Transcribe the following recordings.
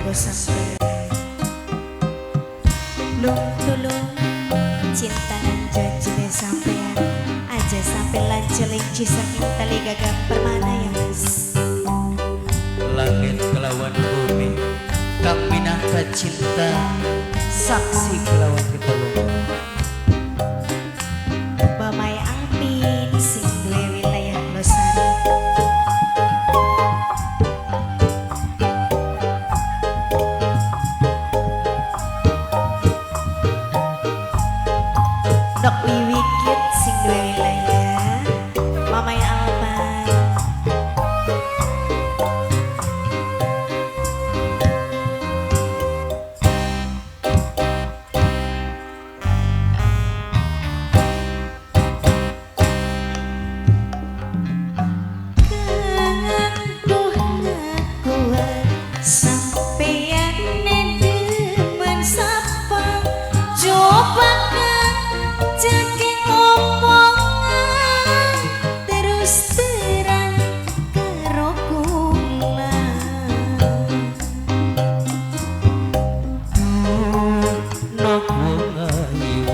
kanggo sampeyan. Lung tulung cinta lan janjine sampeyan aja sampai lanceling saking tali gagap permana ya Mas. Langit kelawan bumi kang minangka cinta saksi kelawan ketulungan. Bamay Alpin sing duwe wilayah Losari. Dok Wiwikit sing duwe wilayah Mamay Alpan. Sampeyan nemen sapa coba jake omongan terus terang karo kula. Nopo ngayu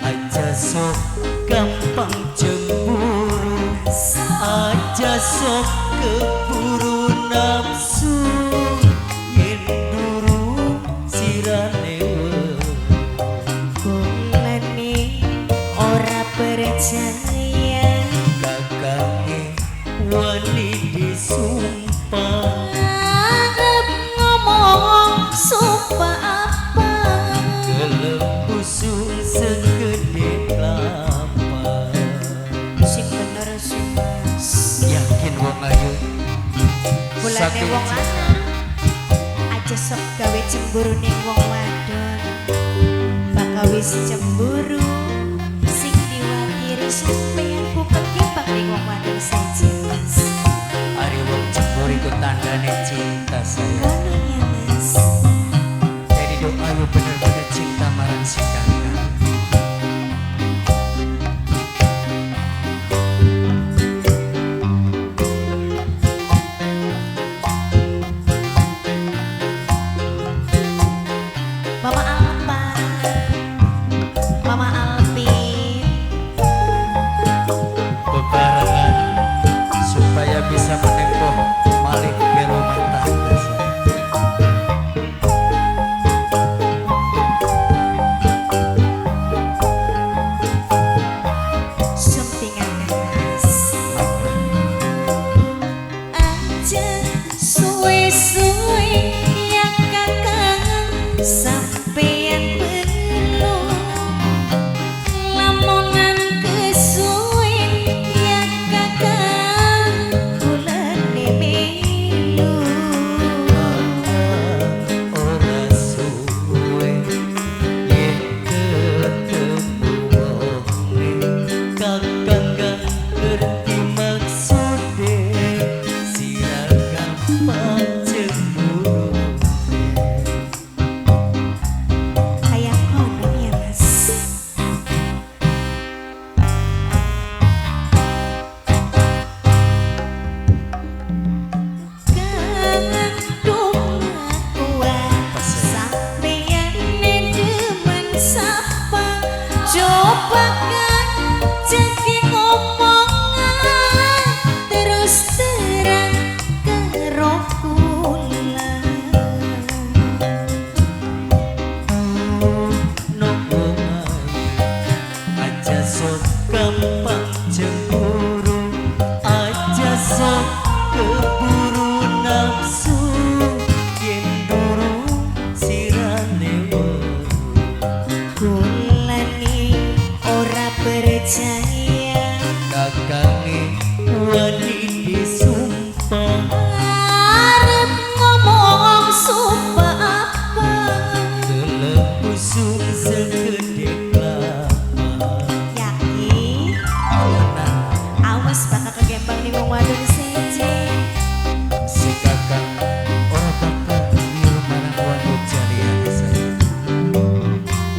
aja sok gampang cemburu, aja sok keburu nafsu. Yen durung sirane Kulane ora percaya kakange wani disumpah. arep ngomong sumpah apa Kelembusung segede kelapa. sing bener sing Mas. Yakin wong ayu Bulane saking wong lanang aja sok gawe cemburu ning wong wadon. Bakal wis cemburu sing diwakiri sampeyan bukan kebak ning wong wadon saja Mas. ari wong cemburu iku tandane cinta sayang. Ngono ya Mas. Jadi doa ayu bener-bener cinta marang si kakak. Mama Alpa, Mama Alpin, Bebarengan supaya bisa menempuh malih ke rumah tangga saya. suntingan Mas. Aja suwe-suwe yang kakang sampeyan belum lamunan kesuwen yang kakang kulane melu. Ora suwe yen ketemu wonge kakang gak ngerti maksude sira gampang cemburu. Kayak kono ya Mas. Kandung kuat sampeyan nemen sapa coba kan jake ngomongan terus terang karo kula. Nopo aja sok gampang cemburu, aja sok keburu nafsu. Yen durung sirane Kulane ora percaya kakange wani disumpah. arep ngomong sumpah apa Kelembusung segede kelapa. yakin awas bakal kegembang nih wong wadon seje. Si kakak ora bakal niru marang wadon jalian saya.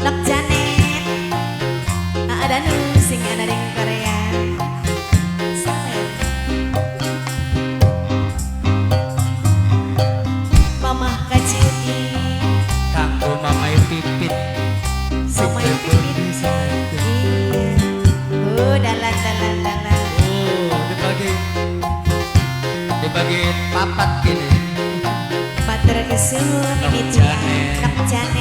Lek Janet ada nu sing ana ning Korea. Salah. Mama kecil dibagi papat gini. Matur kesuwun ini Nok Janet. Nok Janet